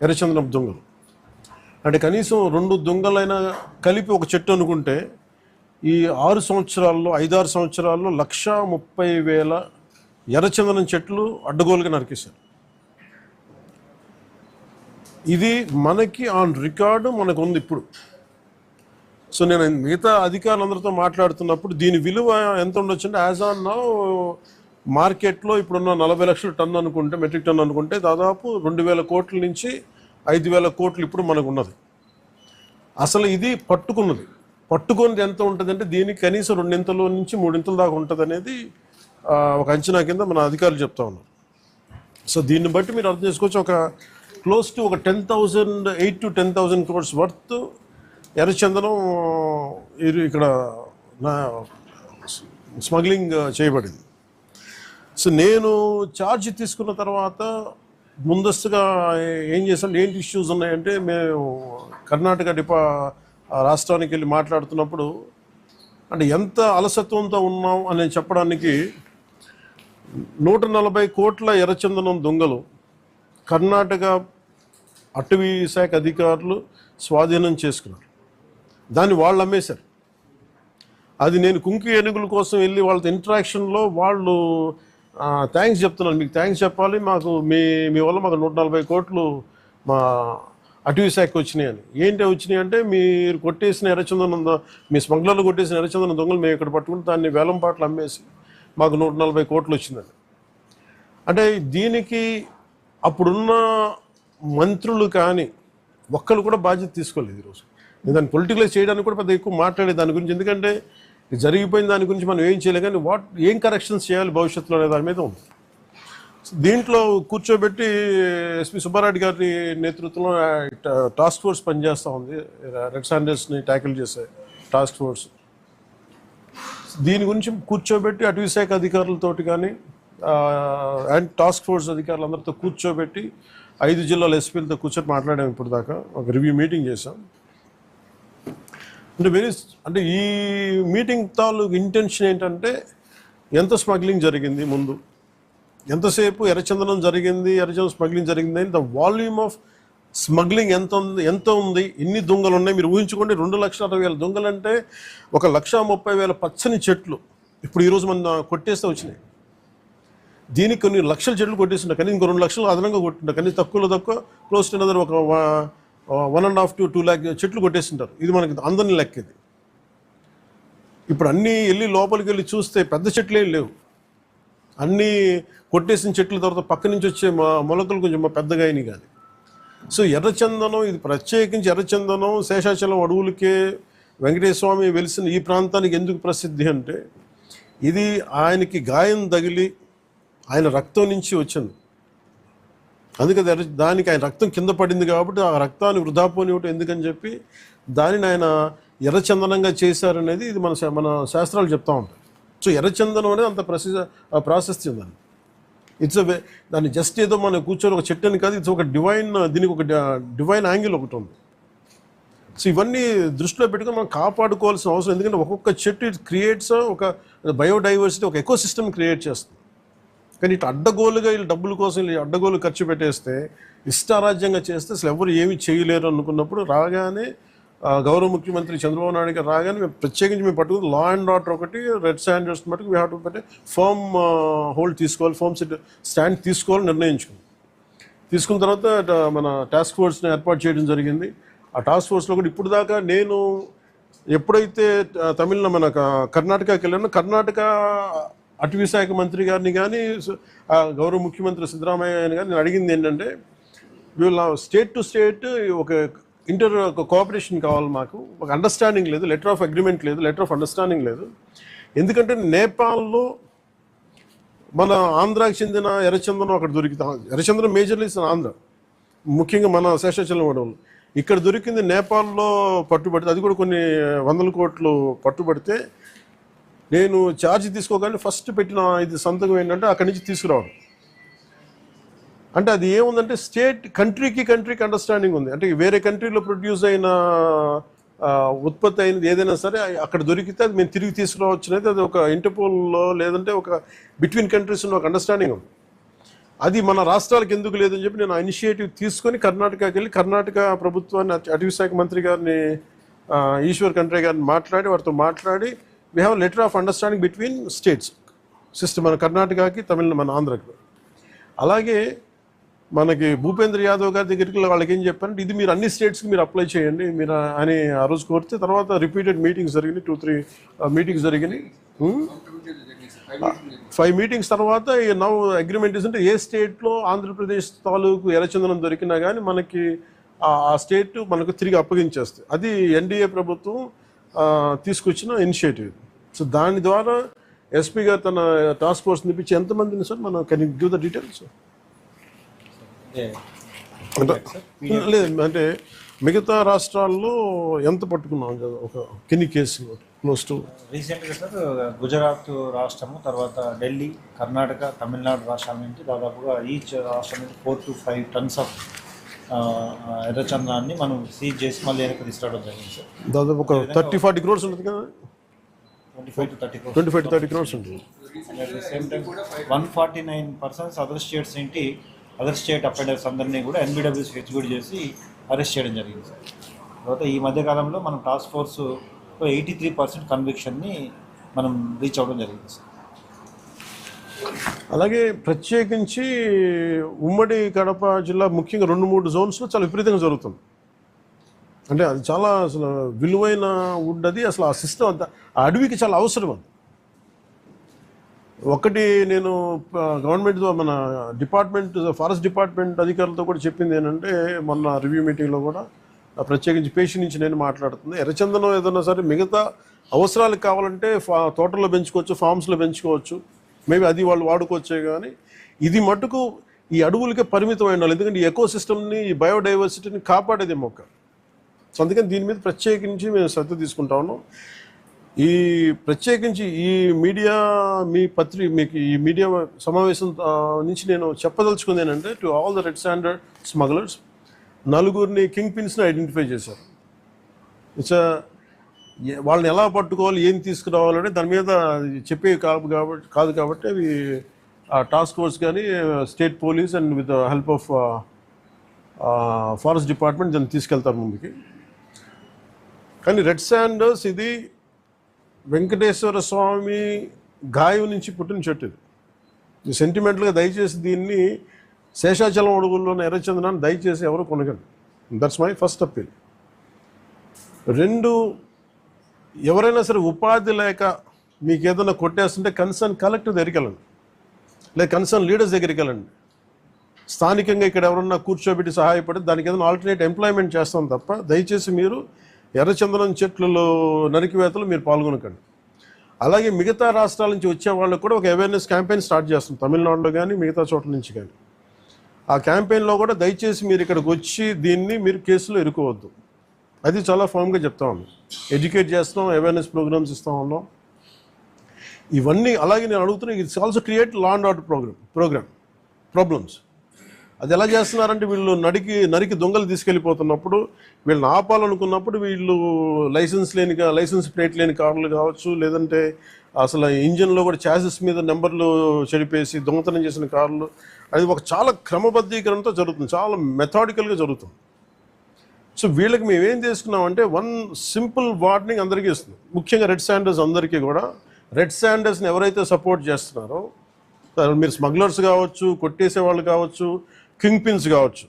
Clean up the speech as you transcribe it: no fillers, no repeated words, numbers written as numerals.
ఎర్రచందనం దొంగలు. అంటే కనీసం 2 దొంగలైనా కలిపి ఒక చెట్టు అనుకుంటే ఈ 6 సంవత్సరాల్లో 5-6 సంవత్సరాల్లో 1,30,000 ఎర్రచందనం చెట్లు అడ్డగోలుగా నరికేశారు. ఇది మనకి ఆన్ రికార్డు మనకు ఉంది ఇప్పుడు. సో నేను మిగతా అధికారులందరితో మాట్లాడుతున్నప్పుడు దీని విలువ ఎంత ఉండొచ్చు అంటే యాజ్ ఆన్ నౌ మార్కెట్లో ఇప్పుడున్న 40 లక్షల టన్ను అనుకుంటే, మెట్రిక్ టన్ అనుకుంటే దాదాపు 2,000 కోట్ల నుంచి 5,000 కోట్లు ఇప్పుడు మనకు ఉన్నది. అసలు ఇది పట్టుకున్నది ఎంత ఉంటుంది అంటే దీనికి కనీసం 2 నుంచి 3 దాకా ఉంటుంది అనేది ఒక అంచనా కింద మన అధికారులు చెప్తా ఉన్నారు. సో దీన్ని బట్టి మీరు అర్థం చేసుకోవచ్చు, ఒక క్లోజ్ టు ఒక 8,000 to 10,000 crores వర్త్ ఎర్రచందనం ఇక్కడ స్మగ్లింగ్ చేయబడింది. సో నేను ఛార్జ్ తీసుకున్న తర్వాత ముందస్తుగా ఏం చేసాం, ఏంటి ఇష్యూస్ ఉన్నాయంటే మేము కర్ణాటక రాష్ట్రానికి వెళ్ళి మాట్లాడుతున్నప్పుడు అంటే ఎంత అలసత్వంతో ఉన్నాం అని చెప్పడానికి 140 కోట్ల ఎర్రచందనం దొంగలు కర్ణాటక అటవీ శాఖ అధికారులు స్వాధీనం చేసుకున్నారు. దాన్ని వాళ్ళు అమ్మేశారు. అది నేను కుంకి ఏనుగుల కోసం వెళ్ళి వాళ్ళతో ఇంటరాక్షన్లో వాళ్ళు థ్యాంక్స్ చెప్తున్నాను, మీకు థ్యాంక్స్ చెప్పాలి, మాకు మీ వల్ల మాకు 140 కోట్లు మా అటవీ శాఖకి వచ్చినాయని. ఏంటి వచ్చినాయి అంటే మీరు కొట్టేసిన ఎర్రచందనం, మీ స్మగ్లర్లు కొట్టేసిన ఎర్రచందనం దొంగలు మేము ఇక్కడ పట్టుకుని దాన్ని వేలం పాటలు అమ్మేసి మాకు 140 కోట్లు వచ్చిందని. అంటే దీనికి అప్పుడున్న మంత్రులు కానీ ఒక్కరు కూడా బాధ్యత తీసుకోలేదు. ఈరోజు నేను దాన్ని పొలిటికలైజ్ చేయడానికి కూడా పెద్ద ఎక్కువ మాట్లాడే దాని గురించి, ఎందుకంటే జరిగిపోయిన దాని గురించి మనం ఏం చేయలేదు, కానీ ఏం కరెక్షన్స్ చేయాలి భవిష్యత్తులో అనే దాని మీద ఉంది. దీంట్లో కూర్చోబెట్టి ఎస్పీ సుబ్బారెడ్డి గారి నేతృత్వంలో టాస్క్ ఫోర్స్ పనిచేస్తూ ఉంది, రెడ్ శాండర్స్ని ట్యాకిల్ చేసే టాస్క్ ఫోర్స్. దీని గురించి కూర్చోబెట్టి అటవీ శాఖ అధికారులతోటి కానీ అండ్ టాస్క్ ఫోర్స్ అధికారులందరితో కూర్చోబెట్టి 5 జిల్లాల ఎస్పీలతో కూర్చొని మాట్లాడాం. ఇప్పుడు దాకా ఒక రివ్యూ మీటింగ్ చేసాం. అంటే ఈ మీటింగ్ తాలూకు ఇంటెన్షన్ ఏంటంటే ఎంత స్మగ్లింగ్ జరిగింది, ముందు ఎంతసేపు ఎర్రచందనం జరిగింది, ఎర్రచందనం స్మగ్లింగ్ జరిగింది అని ద వాల్యూమ్ ఆఫ్ స్మగ్లింగ్ ఎంత ఉంది, ఎన్ని దొంగలు ఉన్నాయి మీరు ఊహించుకోండి. 2,60,000 దొంగలు అంటే 1,30,000 పచ్చని చెట్లు ఇప్పుడు ఈరోజు మన కొట్టేస్తే వచ్చినాయి. దీనికి కొన్ని లక్షల చెట్లు కొట్టేస్తుంటారు, కానీ ఇంకో 2 లక్షలు అదనంగా కొట్టింటారు, కానీ తక్కువ క్లోజ్ టు అనదర్ ఒక 1.5 to 2 lakh చెట్లు కొట్టేస్తుంటారు. ఇది మనకి అందరినీ లెక్కేది. ఇప్పుడు అన్నీ వెళ్ళి లోపలికి వెళ్ళి చూస్తే పెద్ద చెట్లు ఏం లేవు, అన్నీ కొట్టేసిన చెట్ల తర్వాత పక్క నుంచి వచ్చే మొలకలు కొంచెం పెద్దగా అయినాయి. కానీ సో ఎర్రచందనం, ఇది ప్రత్యేకించి ఎర్రచందనం శేషాచలం అడవులకే వెంకటేశ్వర స్వామి వెలిసిన ఈ ప్రాంతానికి ఎందుకు ప్రసిద్ధి అంటే ఇది ఆయనకి గాయం తగిలి ఆయన రక్తం నుంచి వచ్చింది. అందుకని దానికి ఆయన రక్తం కింద పడింది కాబట్టి ఆ రక్తాన్ని వృధా పోనివ్వటం ఎందుకని చెప్పి దానిని ఆయన ఎర్రచందనంగా చేశారనేది ఇది మన శాస్త్రాలు చెప్తా ఉంటాయి. సో ఎర్రచందనం అనేది అంత ప్రాశస్త్యం దాన్ని. దాన్ని జస్ట్ ఏదో మనం కూర్చొని ఒక చెట్టు అని కాదు, ఇట్స్ ఒక డివైన్, దీనికి ఒక డివైన్ యాంగిల్ ఒకటి ఉంది. సో ఇవన్నీ దృష్టిలో పెట్టుకుని మనం కాపాడుకోవాల్సిన అవసరం, ఎందుకంటే ఒక్కొక్క చెట్టు ఇట్ క్రియేట్స్ ఒక బయోడైవర్సిటీ, ఒక ఎకో సిస్టమ్ క్రియేట్ చేస్తుంది. కానీ ఇటు అడ్డగోలుగా వీళ్ళు డబ్బుల కోసం వీళ్ళు అడ్డగోలు ఖర్చు పెట్టేస్తే, ఇష్టారాజ్యంగా చేస్తే అసలు ఎవరు ఏమీ చేయలేరు అనుకున్నప్పుడు రాగానే గౌరవ ముఖ్యమంత్రి చంద్రబాబు నాయుడు గారు రాగానే మేము ప్రత్యేకించి మేము పట్టుకుని లా అండ్ ఆర్డర్ ఒకటి, రెడ్ శాండర్స్ మటుకు వీ హ్యావ్ టు పెట్టి ఫర్మ్ హోల్డ్ తీసుకోవాలి, ఫర్మ్ స్టాండ్ తీసుకోవాలని నిర్ణయించుకుంది. తీసుకున్న తర్వాత మన టాస్క్ ఫోర్స్ని ఏర్పాటు చేయడం జరిగింది. ఆ టాస్క్ ఫోర్స్లో కూడా ఇప్పుడు దాకా నేను ఎప్పుడైతే మన కర్ణాటకకి వెళ్ళానో, కర్ణాటక అటవీ శాఖ మంత్రి గారిని కానీ గౌరవ ముఖ్యమంత్రి సిద్ధరామయ్య కానీ నేను అడిగింది ఏంటంటే, వీళ్ళ స్టేట్ టు స్టేట్ ఒక కోఆపరేషన్ కావాలి, మాకు ఒక అండర్స్టాండింగ్ లేదు, లెటర్ ఆఫ్ అగ్రిమెంట్ లేదు, లెటర్ ఆఫ్ అండర్స్టాండింగ్ లేదు. ఎందుకంటే నేపాల్లో మన ఆంధ్రాకి చెందిన ఎర్రచందనం అక్కడ దొరికితే, ఎర్రచందనం మేజర్లీ ఆంధ్ర, ముఖ్యంగా మన శేషాచలం అడవులు, ఇక్కడ దొరికింది నేపాల్లో పట్టుబడితే, అది కూడా కొన్ని 100 కోట్లు పట్టుబడితే నేను ఛార్జ్ తీసుకోగానే ఫస్ట్ పెట్టిన ఇది సంతకం ఏంటంటే అక్కడి నుంచి తీసుకురావడం. అంటే అది ఏముందంటే కంట్రీకి అండర్స్టాండింగ్ ఉంది. అంటే వేరే కంట్రీలో ప్రొడ్యూస్ అయిన ఉత్పత్తి అయినది ఏదైనా సరే అక్కడ దొరికితే అది మేము తిరిగి తీసుకురావచ్చు అనేది అది ఒక ఇంటర్పోల్లో లేదంటే ఒక బిట్వీన్ కంట్రీస్ ఉన్న ఒక అండర్స్టాండింగ్ ఉంది. అది మన రాష్ట్రాలకు ఎందుకు లేదని చెప్పి నేను ఆ ఇనిషియేటివ్ తీసుకొని కర్ణాటకకి వెళ్ళి కర్ణాటక ప్రభుత్వాన్ని అటవీ శాఖ మంత్రి గారిని ఈశ్వర్ ఖండ్రే గారిని వారితో మాట్లాడి we have letter of understanding between states system, మన కర్ణాటకకి మన ఆంధ్రకి. అలాగే మనకి భూపేంద్ర యాదవ్ గారి దగ్గరికి వాళ్ళకి ఏం చెప్పారంటే ఇది మీరు అన్ని స్టేట్స్కి మీరు అప్లై చేయండి మీరు అని ఆ రోజు కోరితే తర్వాత రిపీటెడ్ మీటింగ్స్ జరిగినాయి, 2-3 మీటింగ్స్ జరిగినాయి. 5 మీటింగ్స్ తర్వాత నౌ అగ్రిమెంట్ అంటే ఏ స్టేట్లో ఆంధ్రప్రదేశ్ తాలూకు ఎర్రచందనం దొరికినా కానీ మనకి ఆ స్టేట్ మనకు తిరిగి అప్పగించేస్తుంది. అది ఎన్డీఏ ప్రభుత్వం తీసుకొచ్చిన ఇనిషియేటివ్. సో దాని ద్వారా ఎస్పీ గారు తన టాస్క్ ఫోర్స్ నిపించి ఎంతమందిని సార్ మనం can you give the details? లేదు అంటే మిగతా రాష్ట్రాల్లో ఎంత పట్టుకున్నాం కదా ఒక కిన్ని కేసులు క్లోజ్ టు రీసెంట్గా సార్ గుజరాత్ రాష్ట్రము, తర్వాత ఢిల్లీ, కర్ణాటక, తమిళనాడు రాష్ట్రాల నుంచి దాదాపుగా ఈచ్ రాష్ట్రం నుంచి 4 to 5 tons ఆఫ్ ఎర్రచందనాన్ని మనం సీజ్ చేసి మళ్ళీ వెనక్కి తీసుకురావడం జరిగింది సార్. దాదాపు ఒక 30-40 crores ఉంటుంది కదా, 25 to 30 crores ఉంటుంది. At the same time 149 persons other states ఏంటి అదర్ స్టేట్ అఫెండర్స్ అందరినీ కూడా ఎన్బిడబ్ల్యూస్ హెచ్బిడి చేసి అరెస్ట్ చేయడం జరిగింది సార్. తర్వాత ఈ మధ్యకాలంలో మనం టాస్క్ ఫోర్స్ 83% కన్విక్షన్ని మనం రీచ్ అవ్వడం జరిగింది సార్. అలాగే ప్రత్యేకించి ఉమ్మడి కడప జిల్లా ముఖ్యంగా 2-3 జోన్స్లో చాలా విపరీతంగా జరుగుతుంది. అంటే అది చాలా అసలు విలువైన వుడ్, అది అసలు ఆ సిస్టమ్ అంతా ఆ అడవికి చాలా అవసరం. అది ఒకటి నేను గవర్నమెంట్ మన డిపార్ట్మెంట్ ఫారెస్ట్ డిపార్ట్మెంట్ అధికారులతో కూడా చెప్పింది ఏంటంటే మొన్న రివ్యూ మీటింగ్లో కూడా ప్రత్యేకించి పేషెంట్ నుంచి నేను మాట్లాడుతుంది, ఎర్రచందనం ఏదైనా సరే మిగతా అవసరాలకు కావాలంటే తోటల్లో పెంచుకోవచ్చు, ఫామ్స్లో పెంచుకోవచ్చు, మేబీ అది వాళ్ళు వాడుకోవచ్చే. కానీ ఇది మటుకు ఈ అడవులకే పరిమితం ఉండాలి, ఎందుకంటే ఈ ఎకో సిస్టమ్ని ఈ బయోడైవర్సిటీని కాపాడేది మొక్క. సో అందుకని దీని మీద ప్రత్యేకించి మేము శ్రద్ధ తీసుకుంటా ఉన్నాం. ఈ ప్రత్యేకించి ఈ మీడియా మీకు ఈ మీడియా సమావేశం నుంచి నేను చెప్పదలుచుకుంది ఏంటంటే to all the red sander smugglers 4 king పిన్స్ని ఐడెంటిఫై చేశారు. ఇట్స్ వాళ్ళని ఎలా పట్టుకోవాలి, ఏం తీసుకురావాలంటే దాని మీద చెప్పే కాదు కాబట్టి అవి ఆ టాస్క్ ఫోర్స్ కానీ state police and with help of forest department దాన్ని తీసుకెళ్తారు ముందుకి. కానీ రెడ్ శాండర్స్ ఇది వెంకటేశ్వర స్వామి గాయం నుంచి పుట్టిన చెట్టు. ఇది సెంటిమెంటల్గా దయచేసి దీన్ని శేషాచలం అడుగుల్లోని ఎర్రచందనాన్ని దయచేసి ఎవరు కొనగండి. That's my first appeal. 2, ఎవరైనా సరే ఉపాధి లేక మీకు ఏదైనా కొట్టేస్తుంటే కన్సర్న్ కలెక్టర్ దగ్గరికి వెళ్ళండి, లేదా కన్సర్న్ లీడర్స్ దగ్గరికి వెళ్ళండి. స్థానికంగా ఇక్కడ ఎవరన్నా కూర్చోబెట్టి సహాయపడి దానికి ఏదైనా ఆల్టర్నేట్ ఎంప్లాయ్మెంట్ చేస్తాం తప్ప దయచేసి మీరు ఎర్రచందనం చెట్లలో నరికివేతలు మీరు పాల్గొనకండి. అలాగే మిగతా రాష్ట్రాల నుంచి వచ్చే వాళ్ళకు కూడా ఒక అవేర్నెస్ క్యాంపెయిన్ స్టార్ట్ చేస్తాం, తమిళనాడులో కానీ మిగతా చోట్ల నుంచి కానీ. ఆ క్యాంపెయిన్లో కూడా దయచేసి మీరు ఇక్కడికి వచ్చి దీన్ని మీరు కేసులో ఇరుకోవద్దు, అది చాలా ఫామ్గా చెప్తా ఉన్నాం. ఎడ్యుకేట్ చేస్తాం, అవేర్నెస్ ప్రోగ్రామ్స్ ఇస్తూ ఉన్నాం, ఇవన్నీ. అలాగే నేను అడుగుతున్నా, it's also create law and order problems. అది ఎలా చేస్తున్నారంటే వీళ్ళు నరికి దొంగలు తీసుకెళ్ళిపోతున్నప్పుడు వీళ్ళని ఆపాలనుకున్నప్పుడు వీళ్ళు లైసెన్స్ ప్లేట్ లేని కార్లు కావచ్చు, లేదంటే అసలు ఇంజన్లో కూడా చాసిస్ మీద నెంబర్లు చెడిపేసి దొంగతనం చేసిన కార్లు, అది ఒక చాలా క్రమబద్ధీకరణతో జరుగుతుంది, చాలా మెథాడికల్గా జరుగుతుంది. సో వీళ్ళకి మేము ఏం చేసుకున్నామంటే 1 సింపుల్ వార్నింగ్ అందరికీ ఇస్తుంది, ముఖ్యంగా రెడ్ శాండర్స్ అందరికీ కూడా. రెడ్ శాండర్స్ని ఎవరైతే సపోర్ట్ చేస్తున్నారో, మీరు స్మగ్లర్స్ కావచ్చు, కొట్టేసే వాళ్ళు కావచ్చు, కింగ్ పిన్స్ కావచ్చు,